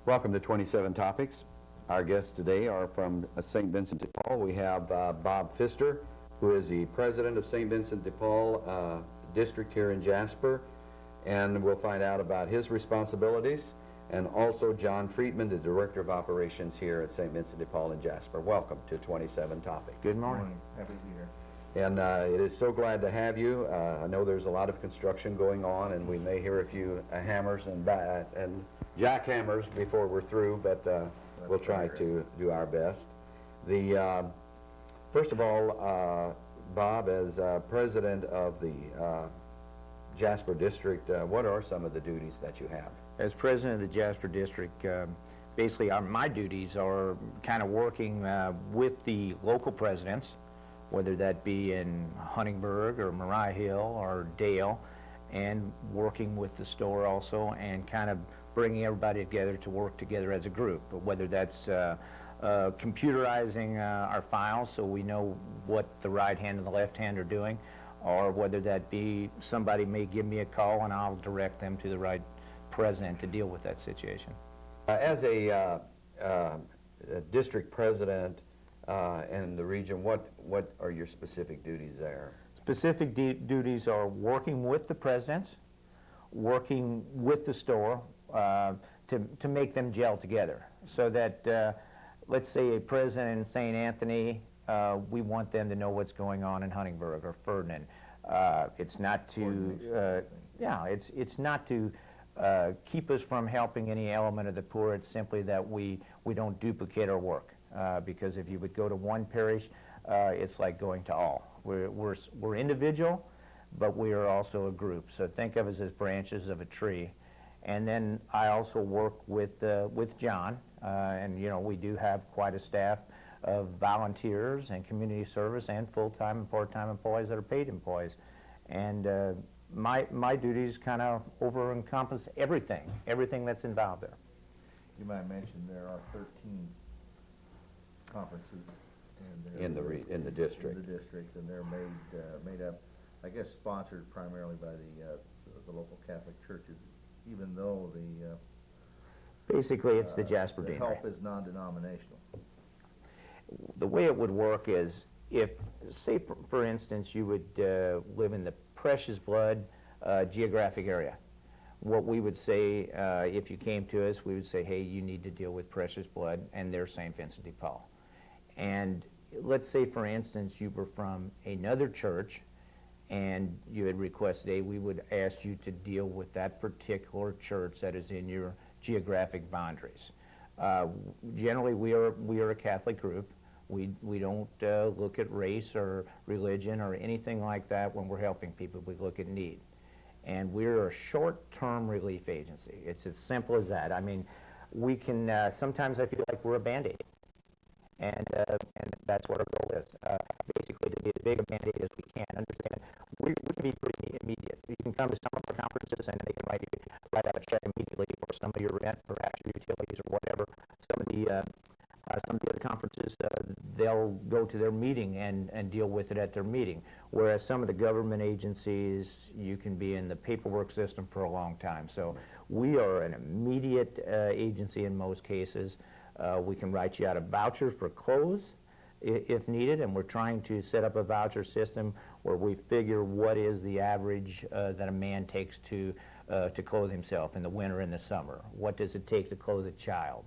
Welcome to 27 Topics. Our guests today are from St. Vincent de Paul. We have Bob Pfister, who is the president of St. Vincent de Paul district here in Jasper, and we'll find out about his responsibilities, and also John Friedman, the director of operations here at St. Vincent de Paul in Jasper. Welcome to 27 Topics. Good morning. Happy to be here. And it is so glad to have you. I know there's a lot of construction going on, and we may hear a few hammers and jackhammers before we're through, but we'll try to do our best. First of all, Bob, as president of the Jasper District, what are some of the duties that you have? As president of the Jasper District, basically my duties are kind of working with the local presidents, whether that be in Huntingburg or Mariah Hill or Dale, and working with the store also, and kind of bringing everybody together to work together as a group. But whether that's computerizing our files so we know what the right hand and the left hand are doing, or whether that be somebody may give me a call and I'll direct them to the right president to deal with that situation. As a district president in the region, what are your specific duties there? Specific duties are working with the presidents, working with the store to make them gel together, so that let's say a president in St. Anthony, we want them to know what's going on in Huntingburg or Ferdinand. It's not to it's not to keep us from helping any element of the poor. It's simply that we don't duplicate our work, because if you would go to one parish, it's like going to all. We're individual, but we are also a group. So think of us as branches of a tree. And then I also work with John, and you know, we do have quite a staff of volunteers and community service and full-time and part-time employees that are paid employees. And my duties kind of encompass everything that's involved there. You might mention there are 13 conferences in the district. And they're made up, I guess, sponsored primarily by the local Catholic churches, even though basically it's the Jasper the Deanery. help is non-denominational. The way it would work is, if, say for instance, you would live in the Precious Blood geographic area, what we would say, if you came to us, we would say, hey, you need to deal with Precious Blood, and they're St. Vincent de Paul. And let's say, for instance, you were from another church, and you had requested, hey, we would ask you to deal with that particular church that is in your geographic boundaries. Generally, we are a Catholic group. We don't look at race or religion or anything like that when we're helping people. We look at need. And we're a short-term relief agency. It's as simple as that. I mean, we can, sometimes I feel like we're a Band-Aid. And that's what our goal is, basically to be as big a Band-Aid as we can. Understand, we can be pretty immediate. You can come to some of our conferences and they can write out a check immediately for some of your rent, perhaps your utilities or whatever. Some of the other conferences, they'll go to their meeting and deal with it at their meeting. Whereas some of the government agencies, you can be in the paperwork system for a long time. So we are an immediate agency in most cases. We can write you out a voucher for clothes if needed, and we're trying to set up a voucher system where we figure what is the average that a man takes to clothe himself in the winter and the summer. What does it take to clothe a child?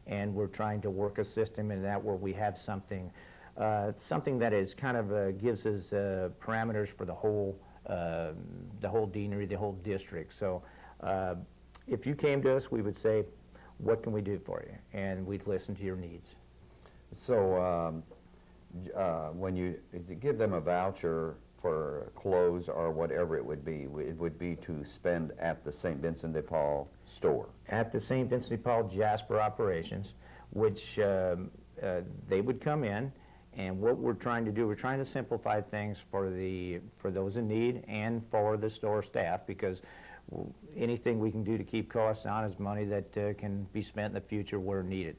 And we're trying to work a system in that where we have something that is kind of gives us parameters for the whole deanery, the whole district. So if you came to us, we would say, what can we do for you? And we'd listen to your needs. So when you give them a voucher for clothes or whatever it would be to spend at the St. Vincent de Paul store. At the St. Vincent de Paul Jasper operations, which they would come in, and what we're trying to do, we're trying to simplify things for those in need and for the store staff, because anything we can do to keep costs down is money that can be spent in the future where needed.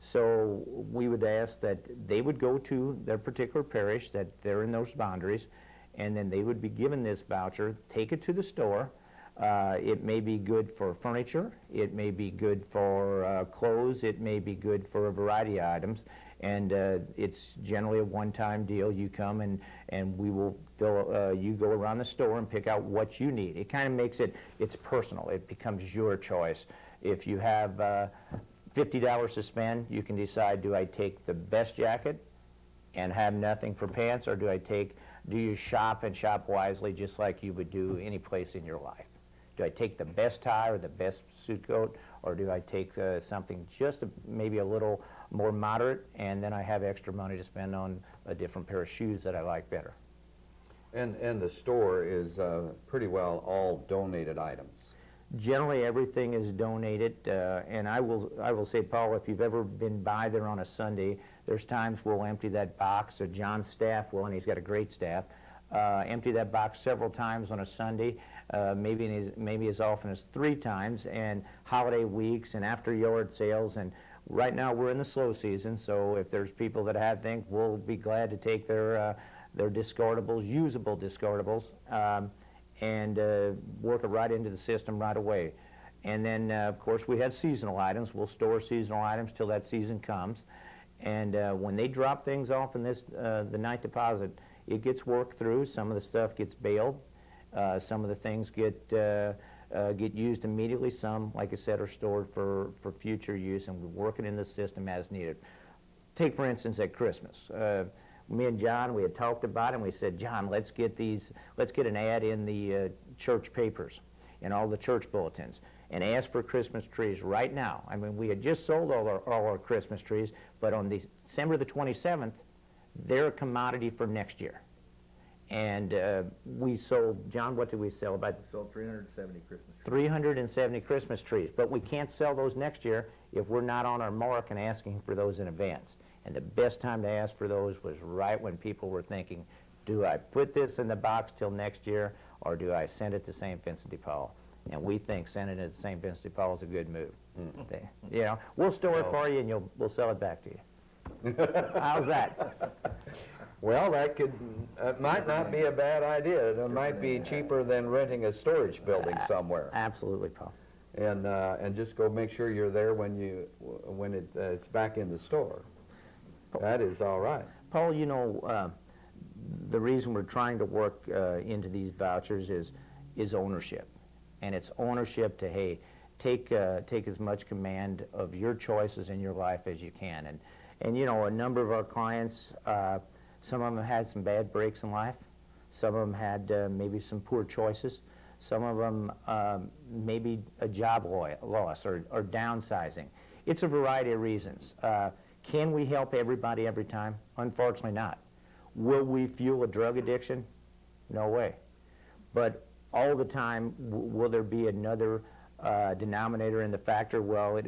So we would ask that they would go to their particular parish, that they're in those boundaries, and then they would be given this voucher, take it to the store, It may be good for furniture, it may be good for clothes, it may be good for a variety of items, and it's generally a one-time deal. You come and we will you go around the store and pick out what you need. It kind of makes it's personal. It becomes your choice. If you have $50 to spend, you can decide, do I take the best jacket and have nothing for pants, or do you shop and shop wisely just like you would do any place in your life? Do I take the best tie or the best suit coat, or do I take something just maybe a little more moderate, and then I have extra money to spend on a different pair of shoes that I like better? And the store is pretty well all donated items. Generally, everything is donated, and I will say, Paul, if you've ever been by there on a Sunday, there's times we'll empty that box. John's staff will, and he's got a great staff, empty that box several times on a Sunday, maybe as often as 3 times, and holiday weeks and after yard sales. And right now we're in the slow season, so if there's people that have things, we'll be glad to take their discardables, usable discardables, and work it right into the system right away. And then, of course, we have seasonal items. We'll store seasonal items till that season comes. And when they drop things off in the night deposit, it gets worked through. Some of the stuff gets baled. Some of the things get used immediately. Some, like I said, are stored for future use, and we're working in the system as needed. Take, for instance, at Christmas. Me and John, we had talked about it, and we said, John, let's get an ad in the church papers, in all the church bulletins, and ask for Christmas trees right now. I mean, we had just sold all our Christmas trees, but on December the 27th, they're a commodity for next year. And we sold, John, what did we sell? About We sold 370 Christmas trees. 370 Christmas trees, but we can't sell those next year if we're not on our mark and asking for those in advance. And the best time to ask for those was right when people were thinking, do I put this in the box till next year, or do I send it to St. Vincent de Paul? And we think sending it to St. Vincent de Paul is a good move. You know, we'll store it for you, and we'll sell it back to you. How's that? Well, that might not be a bad idea. It might be cheaper than renting a storage building somewhere. Absolutely, Paul. And just go make sure you're there when it's back in the store. That is all right. Paul, you know, the reason we're trying to work into these vouchers is ownership. And it's ownership to, hey, take as much command of your choices in your life as you can. And you know, a number of our clients, some of them had some bad breaks in life. Some of them had maybe some poor choices. Some of them maybe a job loss or downsizing. It's a variety of reasons. Can we help everybody every time? Unfortunately not. Will we fuel a drug addiction? No way. But all the time, will there be another denominator in the factor? Well,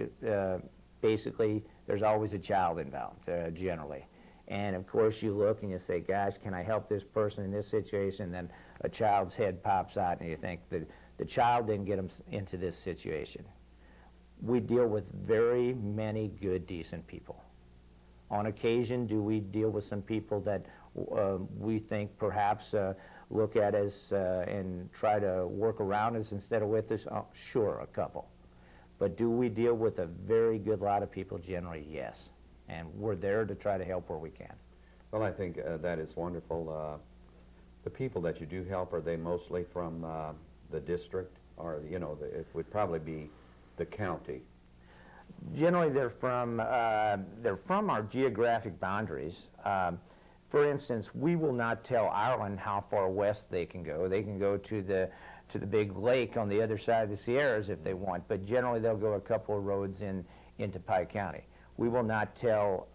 basically, there's always a child involved, generally. And of course, you look and you say, gosh, can I help this person in this situation? And then a child's head pops out, and you think that the child didn't get them into this situation. We deal with very many good, decent people. On occasion, do we deal with some people that we think perhaps look at us and try to work around us instead of with us? Oh, sure, a couple. But do we deal with a very good lot of people? Generally, yes. And we're there to try to help where we can. Well, I think that is wonderful. The people that you do help, are they mostly from the district? Or, you know, it would probably be the county. Generally, they're from our geographic boundaries. For instance, we will not tell Ireland how far west they can go. They can go to the big lake on the other side of the Sierras if they want, but generally they'll go a couple of roads into Pike County. We will not tell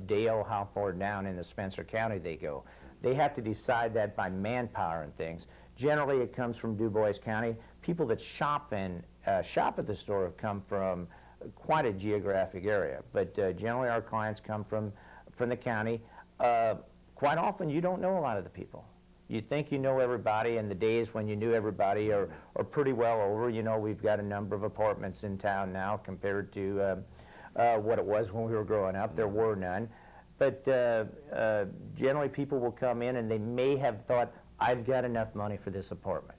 Dale how far down in the Spencer County they go. They have to decide that by manpower and things. Generally, it comes from Du Bois County. People that shop at the store come from quite a geographic area, but generally our clients come from the county. Quite often, you don't know a lot of the people. You think you know everybody, and the days when you knew everybody are pretty well over. You know, we've got a number of apartments in town now compared to what it was when we were growing up. There were none. But generally, people will come in, and they may have thought, I've got enough money for this apartment.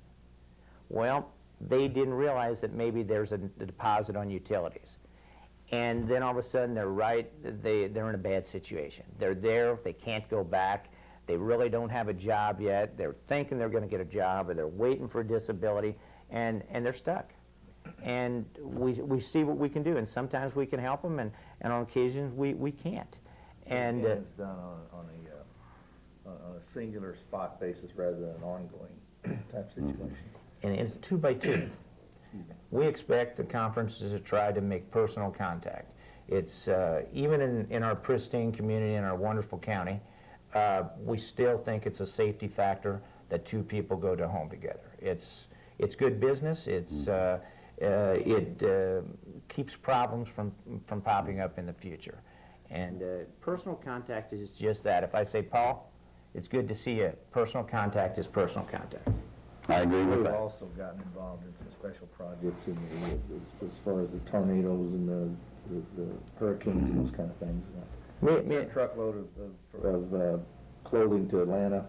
Well, they didn't realize that maybe there's a deposit on utilities. And then all of a sudden they're in a bad situation. They're there, they can't go back, they really don't have a job yet, they're thinking they're going to get a job, or they're waiting for disability, and they're stuck. And we see what we can do, and sometimes we can help them, and on occasions we can't. And it's done on a singular spot basis rather than an ongoing type situation. and it's 2 by 2. We expect the conferences to try to make personal contact. It's even in our pristine community, in our wonderful county, we still think it's a safety factor that 2 people go to home together. It's good business. It keeps problems from popping up in the future. And personal contact is just that. If I say, Paul, it's good to see you, personal contact is personal contact. I agree with We've that. also gotten involved in some special projects as far as the tornadoes and the hurricanes and those kind of things. We sent a truckload of clothing to Atlanta.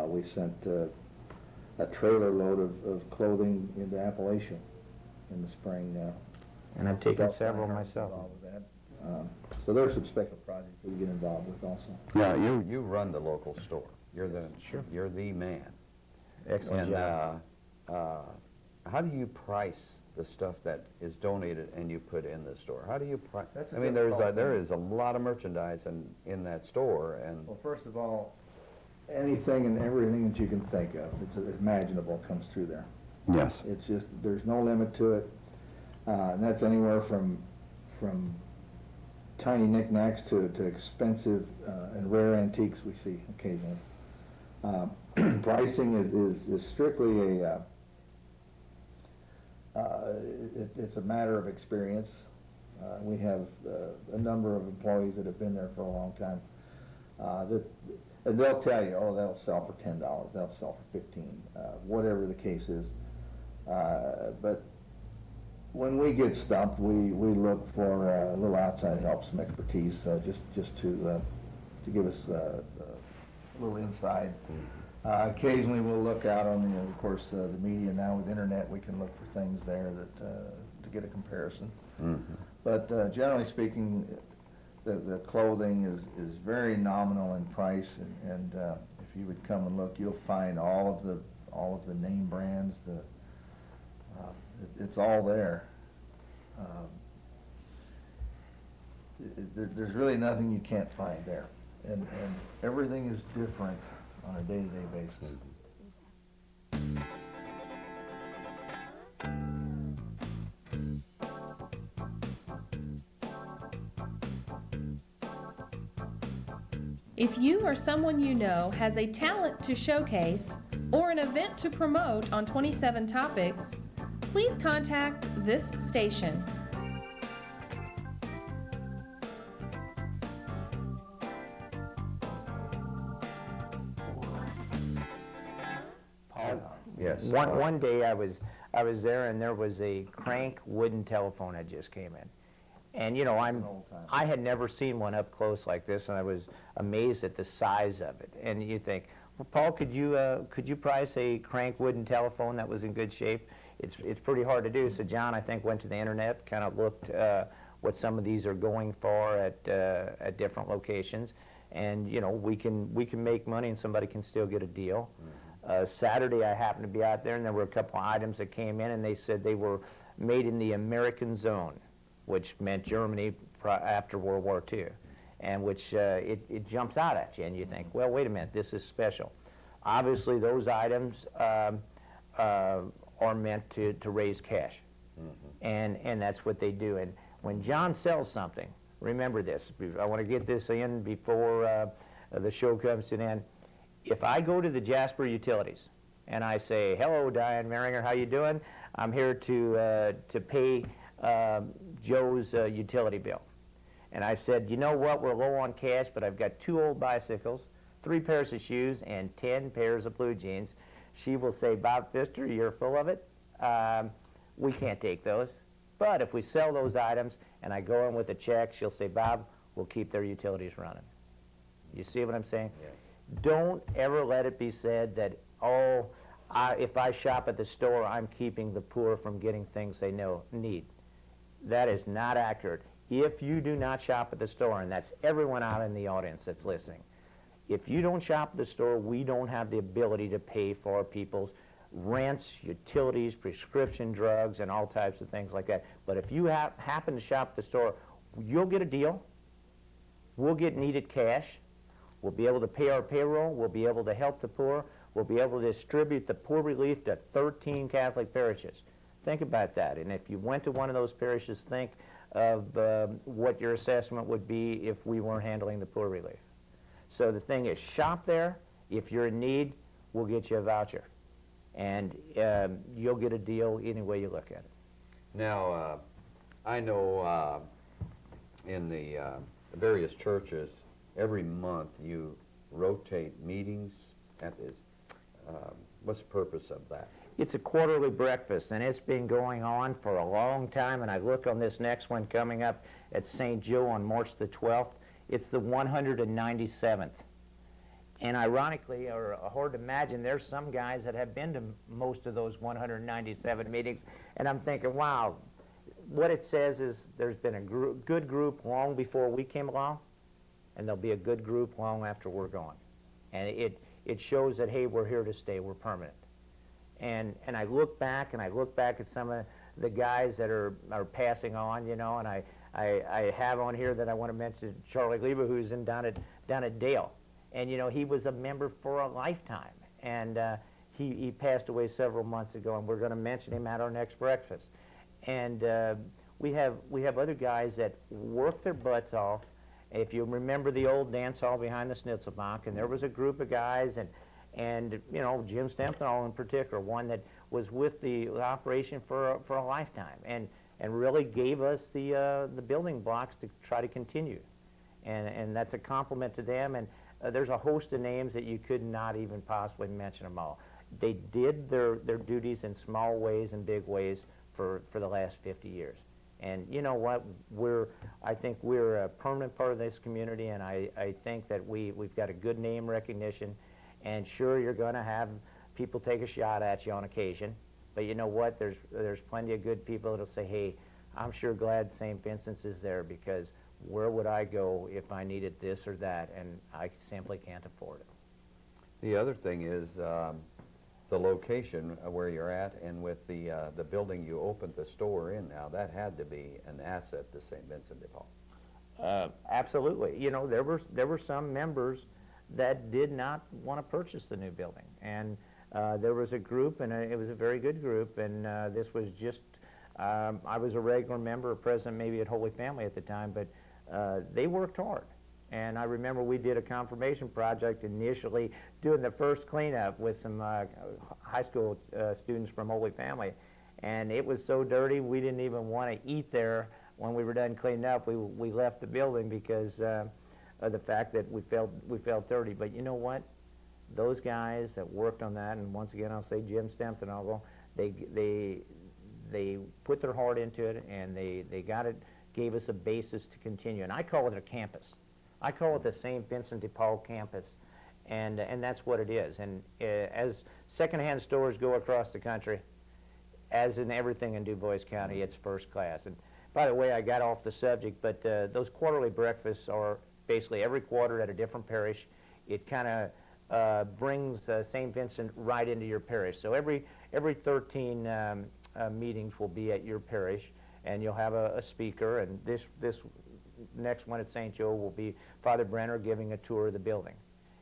We sent a trailer load of clothing into Appalachia in the spring. And I've taken several myself. With that. So there are some special projects that we get involved with also. Yeah, you run the local store. You're the man. Excellent And job. how do you price the stuff that is donated and you put in the store? How do you price? That's a I mean, difficult there thing. is a lot of merchandise in that store, and Well, first of all, anything and everything that you can think of, it's imaginable, comes through there. yes, It's just, there's no limit to it. And that's anywhere from tiny knickknacks to expensive and rare antiques we see occasionally. Pricing is strictly it's a matter of experience. We have a number of employees that have been there for a long time. And they'll tell you, oh, they'll sell for $10, they'll sell for $15, whatever the case is. But when we get stumped, we look for a little outside help, some expertise, just to give us a little insight. Occasionally we'll look out on of course, the media now with internet, we can look for things there that to get a comparison. mm-hmm. But generally speaking, the clothing is very nominal in price, and if you would come and look, you'll find all of the name brands. It's all there. There's really nothing you can't find there, and everything is different on a day-to-day basis. If you or someone you know has a talent to showcase or an event to promote on 27 Topics, please contact this station. Yes. One day I was there, and there was a crank wooden telephone that just came in. And you know, I had never seen one up close like this, and I was amazed at the size of it. And you think, well, Paul, could you price a crank wooden telephone that was in good shape? It's pretty hard to do. So John, I think, went to the internet, kind of looked what some of these are going for at different locations, and you know, we can make money, and somebody can still get a deal. Saturday, I happened to be out there, and there were a couple of items that came in, and they said they were made in the American zone, which meant Germany after World War II, and which it jumps out at you, and you think, well, wait a minute, this is special. Obviously, those items are meant to raise cash, and that's what they do. And when John sells something, remember this, I want to get this in before the show comes to an end. If I go to the Jasper Utilities and I say, hello, Diane Maringer, how you doing? I'm here to pay Joe's utility bill. And I said, you know what, we're low on cash, but I've got 2 old bicycles, 3 pairs of shoes, and 10 pairs of blue jeans. She will say, Bob Pfister, you're full of it. We can't take those. But if we sell those items and I go in with a check, she'll say, Bob, we'll keep their utilities running. You see what I'm saying? Yeah. Don't ever let it be said that, oh, if I shop at the store, I'm keeping the poor from getting things they need. That is not accurate. If you do not shop at the store, and that's everyone out in the audience that's listening, if you don't shop at the store, we don't have the ability to pay for people's rents, utilities, prescription drugs, and all types of things like that. But if you happen to shop at the store, you'll get a deal. We'll get needed cash. We'll be able to pay our payroll. We'll be able to help the poor. We'll be able to distribute the poor relief to 13 Catholic parishes. Think about that. And if you went to one of those parishes, think of what your assessment would be if we weren't handling the poor relief. So the thing is, shop there. If you're in need, we'll get you a voucher. And you'll get a deal any way you look at it. Now, I know in the various churches, every month you rotate meetings. What's the purpose of that? It's a quarterly breakfast, and it's been going on for a long time, and I look on this next one coming up at St. Joe on March the 12th. It's the 197th. And ironically, or hard to imagine, there's some guys that have been to most of those 197 meetings, and I'm thinking, wow, what it says is there's been a good group long before we came along, and there'll be a good group long after we're gone. And it shows that, hey, we're here to stay, we're permanent. And I look back, at some of the guys that are passing on, you know, and I have on here that I want to mention Charlie Leba, who's down at Dale. And, you know, he was a member for a lifetime. And he passed away several months ago, and we're going to mention him at our next breakfast. And we have other guys that work their butts off. If you remember the old dance hall behind the Schnitzelbank, and there was a group of guys, and you know, Jim Stemphenall in particular, one that was with the operation for a lifetime, and really gave us the building blocks to try to continue. And that's a compliment to them. And there's a host of names that you could not even possibly mention them all. They did their duties in small ways and big ways for the last 50 years. And you know what? I think we're a permanent part of this community, and I think that we've got a good name recognition. And sure, you're going to have people take a shot at you on occasion, but you know what? There's plenty of good people that'll say, hey, I'm sure glad St. Vincent's is there, because where would I go if I needed this or that, and I simply can't afford it. The other thing is the location where you're at, and with the building you opened the store in now, that had to be an asset to St. Vincent de Paul. Absolutely. You know, there were some members that did not want to purchase the new building, and there was a group, and it was a very good group, and this was just, I was a regular member, or president maybe at Holy Family at the time, but they worked hard. And I remember we did a confirmation project initially, doing the first cleanup with some high school students from Holy Family, and it was so dirty we didn't even want to eat there when we were done cleaning up. We left the building because of the fact that we felt dirty. But you know what? Those guys that worked on that, and once again I'll say Jim Stemphenall, they put their heart into it, and they gave us a basis to continue. And I call it a campus. I call it the St. Vincent de Paul campus, and that's what it is. And as secondhand stores go across the country, as in everything in Du Bois County, it's first class. And by the way, I got off the subject, but those quarterly breakfasts are basically every quarter at a different parish. It kind of brings St. Vincent right into your parish. So every 13 meetings will be at your parish, and you'll have a speaker. And this next one at St. Joe will be Father Brenner giving a tour of the building.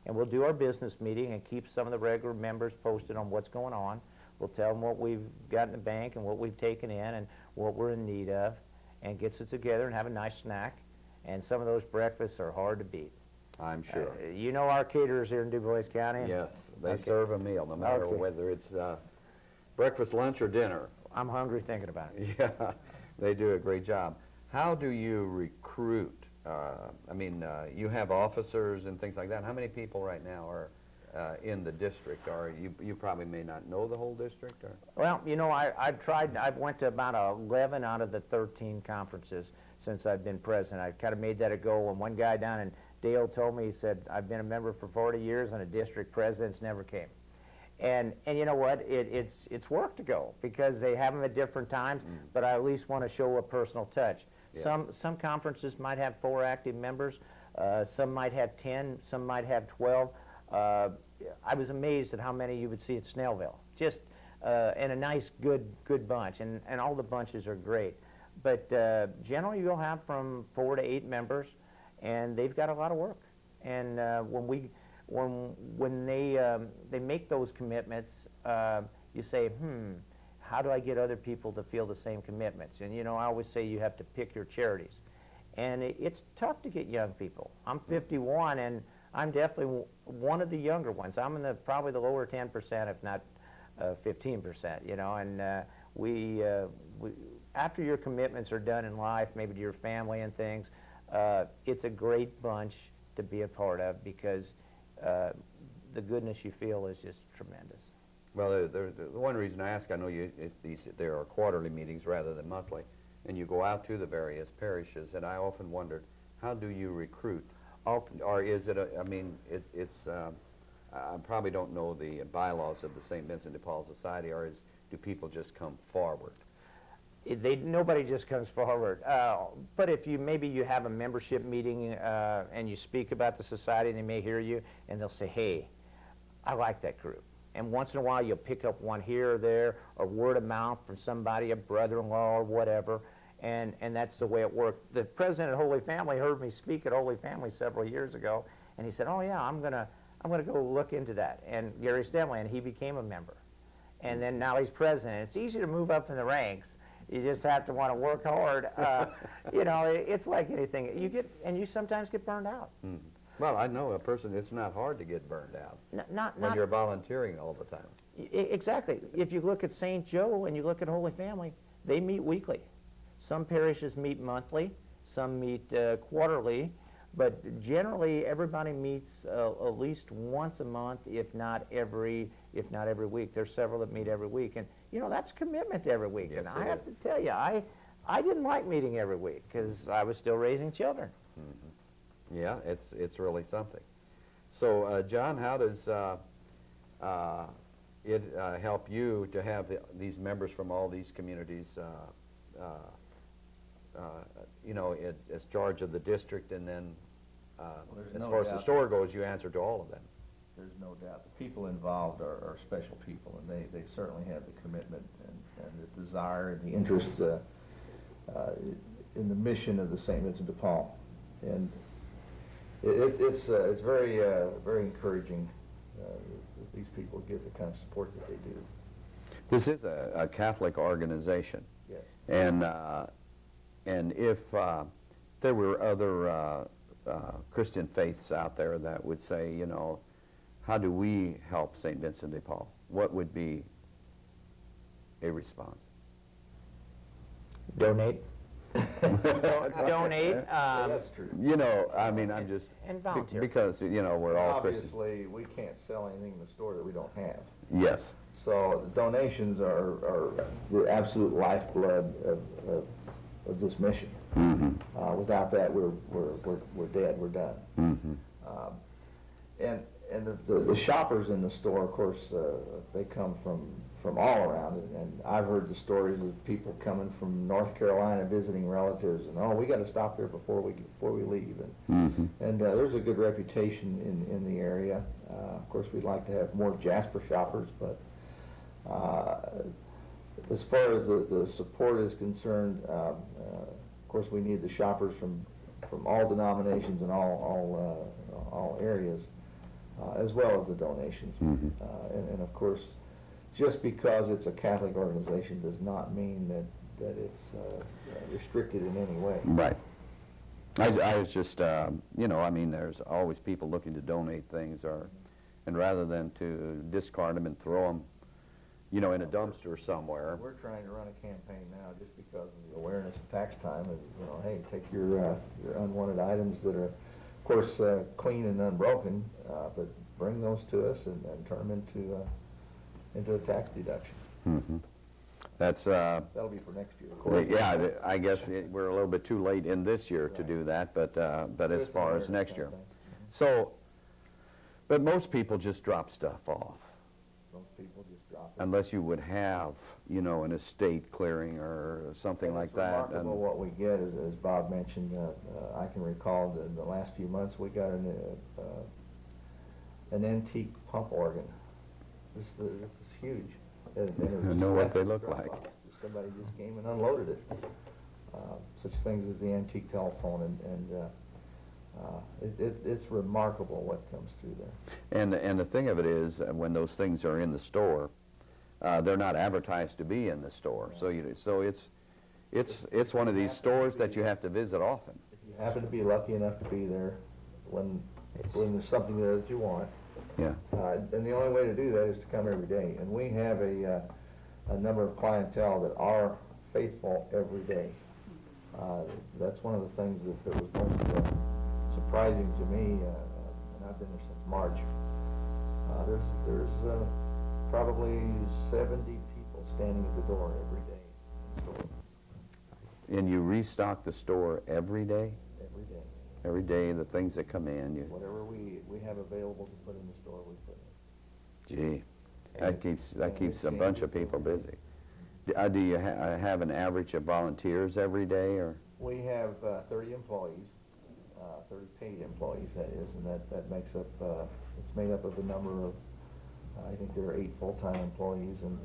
And we'll do our business meeting and keep some of the regular members posted on what's going on. We'll tell them what we've got in the bank and what we've taken in and what we're in need of, and gets us together and have a nice snack. And some of those breakfasts are hard to beat. I'm sure. You know our caterers here in Du Bois County? Yes, they Okay. serve a meal, no matter Okay. whether it's breakfast, lunch, or dinner. I'm hungry thinking about it. Yeah, they do a great job. How do you recruit? You have officers and things like that. How many people right now are in the district? Or you probably may not know the whole district? Or? Well, you know, I've went to about 11 out of the 13 conferences since I've been president. I kind of made that a goal. And one guy down in Dale told me, he said, I've been a member for 40 years and a district president's never came. And you know what? It's work to go because they have them at different times, but I at least want to show a personal touch. Yes. Some conferences might have 4 active members, some might have 10, some might have 12. I was amazed at how many you would see at Snellville. Just and a nice, good bunch, and all the bunches are great. But generally, you'll have from 4 to 8 members, and they've got a lot of work. And when they make those commitments, you say, how do I get other people to feel the same commitments? And you know, I always say you have to pick your charities, and it's tough to get young people. I'm 51, and I'm definitely one of the younger ones. I'm in probably the lower 10%, if not 15%. You know, and we after your commitments are done in life, maybe to your family and things, it's a great bunch to be a part of because the goodness you feel is just tremendous. Well, the one reason I ask, I know there are quarterly meetings rather than monthly, and you go out to the various parishes, and I often wondered, how do you recruit? Or is it, I probably don't know the bylaws of the St. Vincent de Paul Society, or do people just come forward? Nobody just comes forward. But if maybe you have a membership meeting and you speak about the society, and they may hear you, and they'll say, hey, I like that group. And once in a while, you'll pick up one here or there, or word of mouth from somebody, a brother-in-law or whatever, and that's the way it worked. The president of Holy Family heard me speak at Holy Family several years ago, and he said, oh yeah, I'm gonna go look into that. And Gary Stemley, and he became a member. And then now he's president. It's easy to move up in the ranks. You just have to want to work hard. You know, it's like anything. You sometimes get burned out. Well, I know a person, it's not hard to get burned out Not when you're volunteering all the time. Exactly. If you look at St. Joe and you look at Holy Family, they meet weekly. Some parishes meet monthly, some meet quarterly, but generally everybody meets at least once a month, if not every week. There's several that meet every week, and you know that's commitment every week. Yes, and I have to tell you, I didn't like meeting every week because I was still raising children. Yeah, it's really something. So, John, how does it help you to have these members from all these communities, you know, as charge of the district, and then as far as the store goes, you answer to all of them? There's no doubt. The people involved are special people, and they certainly have the commitment and the desire and the interest in the mission of the St. Vincent de Paul. And it's very encouraging that these people get the kind of support that they do. This is a Catholic organization. Yes. And if there were other Christian faiths out there that would say, you know, how do we help St. Vincent de Paul? What would be a response? Donate. Donate. That's true. You know, I mean, I'm just... And volunteer. Because, you know, we're all Christians. Obviously, we can't sell anything in the store that we don't have. Yes. So the donations are the absolute lifeblood of this mission. Without that, we're dead. We're done. And the shoppers in the store, of course, they come from all around, and I've heard the stories of people coming from North Carolina visiting relatives, and we got to stop there before we leave. And there's a good reputation in the area. Of course, we'd like to have more Jasper shoppers, but as far as the support is concerned, of course, we need the shoppers from all denominations and all areas, as well as the donations. And of course, just because it's a Catholic organization does not mean that it's restricted in any way. Right. I was just, you know, I mean, there's always people looking to donate things, and rather than to discard them and throw them, you know, in a dumpster somewhere. We're trying to run a campaign now just because of the awareness of tax time, and you know, hey, take your unwanted items that are, of course, clean and unbroken, but bring those to us and turn them into a tax deduction. That's That'll be for next year, of course. yeah. I guess we're a little bit too late in this year to do that, but as far as next year, so. But most people just drop stuff off. Most people just drop it. Unless you would have, you know, an estate clearing or something like that. It's remarkable what we get, as Bob mentioned. I can recall in the last few months we got an antique pump organ. This is huge. And it was I know what they look drop like. off. Somebody just came and unloaded it. Such things as the antique telephone, it's remarkable what comes through there. And the thing of it is, when those things are in the store, they're not advertised to be in the store. So it's one of these stores that you have to visit often. If you happen to be lucky enough to be there when there's something there that you want, Yeah. and the only way to do that is to come every day. And we have a number of clientele that are faithful every day. That's one of the things that was most surprising to me, and I've been there since March. There's probably 70 people standing at the door every day in the store. And you restock the store every day? Every day. Every day, the things that come in, Whatever we have available to put in the store, we put in. gee, that keeps a bunch of people busy. Do you have an average of volunteers every day, or? We have 30 employees, 30 paid employees, that is, and that makes up, it's made up of a number of, I think there are 8 full-time employees, and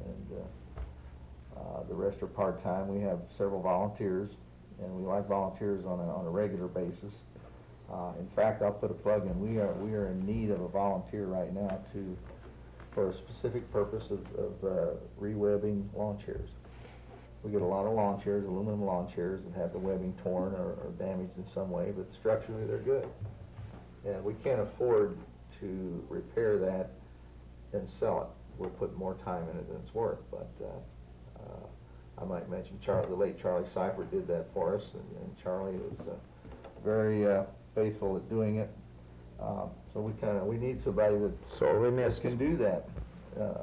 the rest are part-time. We have several volunteers, and we like volunteers on a regular basis. In fact, I'll put a plug in. We are in need of a volunteer right now for a specific purpose of rewebbing lawn chairs. We get a lot of lawn chairs, aluminum lawn chairs, that have the webbing torn or damaged in some way, but structurally they're good. And we can't afford to repair that and sell it. We'll put more time in it than it's worth, but I might mention the late Charlie Seifert did that for us, and Charlie was very faithful at doing it. So we need somebody that can do that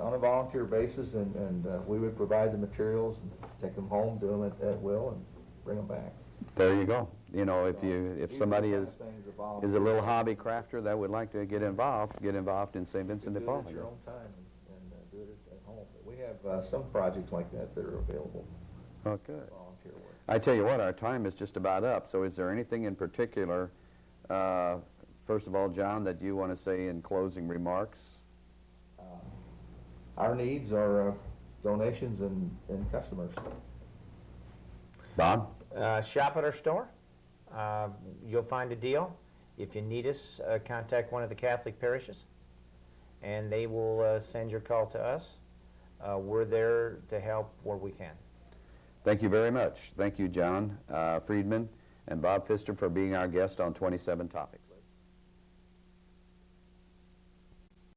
on a volunteer basis, and we would provide the materials and take them home, do them at will, and bring them back. There you go. You know, if somebody is a little hobby crafter that would like to get involved in St. Vincent de Paul. Do it at your own time and do it at home. We have some projects like that are available. Oh, good. Volunteer work. I tell you what, our time is just about up. So, is there anything in particular, first of all, John, that you want to say in closing remarks? Our needs are donations and customers. Bob? Shop at our store. You'll find a deal. If you need us, contact one of the Catholic parishes, and they will send your call to us. We're there to help where we can. Thank you very much. Thank you, John Friedman and Bob Pfister, for being our guest on 27 Topics.